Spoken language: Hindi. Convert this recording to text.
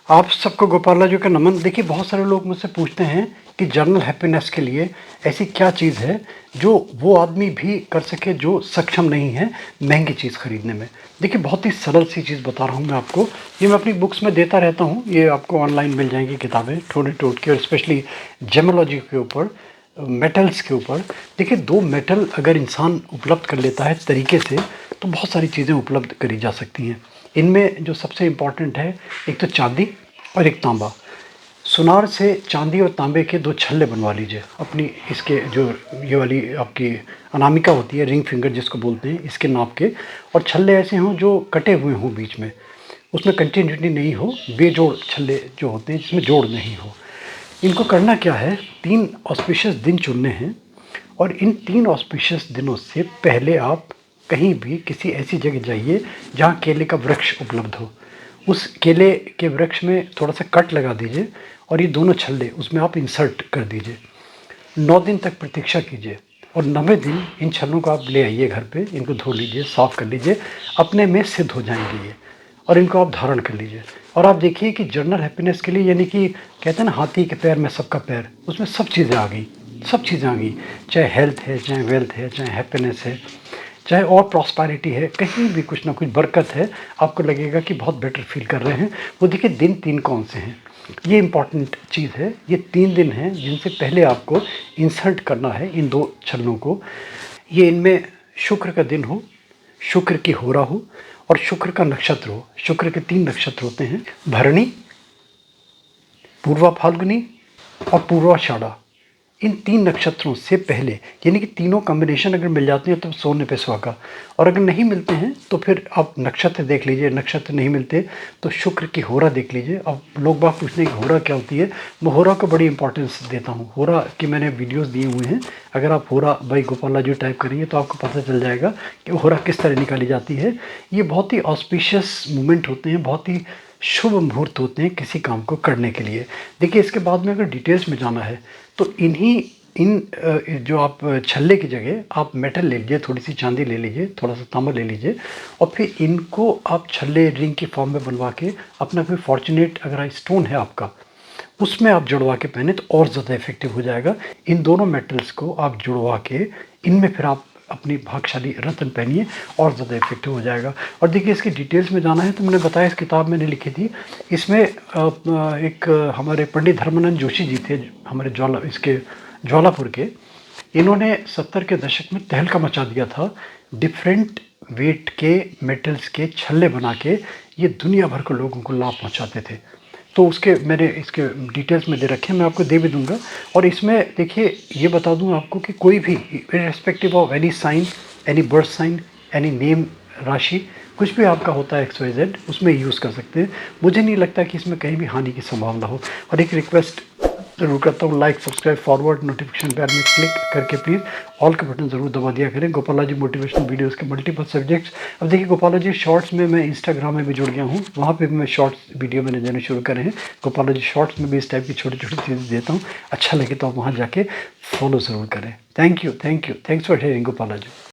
आप सबको गोपाला जी का नमन। देखिए, बहुत सारे लोग मुझसे पूछते हैं कि जर्नल हैप्पीनेस के लिए ऐसी क्या चीज़ है जो वो आदमी भी कर सके जो सक्षम नहीं है महंगी चीज़ खरीदने में। देखिए, बहुत ही सरल सी चीज़ बता रहा हूँ मैं आपको। ये मैं अपनी बुक्स में देता रहता हूँ, ये आपको ऑनलाइन मिल जाएंगी किताबें थोड़ी टोटके, और स्पेशली जेमोलॉजी के ऊपर, मेटल्स के ऊपर। देखिए, दो मेटल अगर इंसान उपलब्ध कर लेता है तरीके से, तो बहुत सारी चीज़ें उपलब्ध करी जा सकती हैं। इनमें जो सबसे इम्पॉर्टेंट है, एक तो चांदी और एक तांबा। सुनार से चांदी और तांबे के दो छल्ले बनवा लीजिए अपनी, इसके जो ये वाली आपकी अनामिका होती है, रिंग फिंगर जिसको बोलते हैं, इसके नाप के। और छल्ले ऐसे हों जो कटे हुए हों बीच में, उसमें कंटिन्यूटी नहीं हो, बेजोड़ छल्ले जो होते हैं जिसमें जोड़ नहीं हो। इनको करना क्या है, 3 ऑस्पिशियस दिन चुनने हैं, और इन 3 ऑस्पिशियस दिनों से पहले आप कहीं भी किसी ऐसी जगह जाइए जहाँ केले का वृक्ष उपलब्ध हो। उस केले के वृक्ष में थोड़ा सा कट लगा दीजिए और ये दोनों छल्ले उसमें आप इंसर्ट कर दीजिए। 9 दिन तक प्रतीक्षा कीजिए और 9वें दिन इन छल्लों को आप ले आइए घर पे, इनको धो लीजिए, साफ़ कर लीजिए, अपने में सिद्ध हो जाएंगे ये, और इनको आप धारण कर लीजिए। और आप देखिए कि जर्नल हैप्पीनेस के लिए, यानी कि कहते हैं ना हाथी के पैर में सबका पैर, उसमें सब चीज़ें आ गई, सब चीज़ें आ गई। चाहे हेल्थ है, चाहे वेल्थ है, चाहे हैप्पीनेस है, चाहे और प्रॉस्पेरिटी है, कहीं भी कुछ ना कुछ बरकत है, आपको लगेगा कि बहुत बेटर फील कर रहे हैं। वो देखिए, दिन 3 कौन से हैं, ये इंपॉर्टेंट चीज़ है। ये 3 दिन हैं जिनसे पहले आपको इंसर्ट करना है इन 2 छल्लों को। ये इनमें शुक्र का दिन हो, शुक्र की होरा हो, और शुक्र का नक्षत्र हो। शुक्र के 3 नक्षत्र होते हैं, भरणी, पूर्वा फाल्गुनी और पूर्वाषाढ़ा। इन 3 नक्षत्रों से पहले, यानी कि तीनों कॉम्बिनेशन अगर मिल जाते हैं तो सोने पे सुहागा। और अगर नहीं मिलते हैं तो फिर आप नक्षत्र देख लीजिए, नक्षत्र नहीं मिलते तो शुक्र की होरा देख लीजिए। अब लोग बात पूछते हैं कि होरा क्या होती है। मैं होरा को बड़ी इंपॉर्टेंस देता हूँ। होरा की मैंने वीडियोस दिए हुए हैं, अगर आप होरा बाई गोपाला जी टाइप करेंगे तो आपको पता चल जाएगा कि होरा किस तरह निकाली जाती है। ये बहुत ही ऑस्पिशियस मोमेंट होते हैं, बहुत ही शुभ मुहूर्त होते हैं किसी काम को करने के लिए। देखिए, इसके बाद में अगर डिटेल्स में जाना है तो इन जो आप छल्ले की जगह आप मेटल ले लीजिए, थोड़ी सी चांदी ले लीजिए, थोड़ा सा तांबा ले लीजिए, और फिर इनको आप छल्ले रिंग की फॉर्म में बनवा के अपना कोई फॉर्चुनेट अगर स्टोन है आपका, उसमें आप जुड़वा के पहने तो और ज़्यादा इफेक्टिव हो जाएगा। इन दोनों मेटल्स को आप जुड़वा के इनमें फिर आप अपनी भाग्यशाली रत्न पहनिए, और ज़्यादा इफेक्टिव हो जाएगा। और देखिए, इसकी डिटेल्स में जाना है तो मैंने बताया, इस किताब मैंने लिखी थी। इसमें एक हमारे पंडित धर्मानंद जोशी जी थे, हमारे ज्वालापुर के। इन्होंने 70 के दशक में तहलका मचा दिया था। डिफरेंट वेट के मेटल्स के छल्ले बना के ये दुनिया भर के लोगों को लाभ पहुंचाते थे। तो उसके मैंने इसके डिटेल्स में दे रखे हैं, मैं आपको दे भी दूंगा। और इसमें देखिए, ये बता दूं आपको कि कोई भी irrespective of any sign, any birth sign, any name, राशि, कुछ भी आपका होता है XYZ, उसमें यूज़ कर सकते हैं। मुझे नहीं लगता कि इसमें कहीं भी हानि की संभावना हो। और एक रिक्वेस्ट ज़रूर करता हूँ, like, subscribe, forward, notification bell में क्लिक करके प्लीज़ ऑल का बटन ज़रूर दबा दिया करें। गोपाला जी मोटिवेशनल वीडियोस के मल्टीपल सब्जेक्ट्स। अब देखिए, गोपाला जी शॉर्ट्स में मैं इंस्टाग्राम में भी जुड़ गया हूँ, वहाँ पे भी मैं शॉर्ट्स वीडियो मैंने देने शुरू करे हैं। गोपाला जी शॉर्ट्स में भी इस टाइप की छोटी छोटी चीज़ें देता हूँ। अच्छा लगे तो आप वहाँ जाके फॉलो ज़रूर करें। Thank you, thanks for hearing Gopala ji.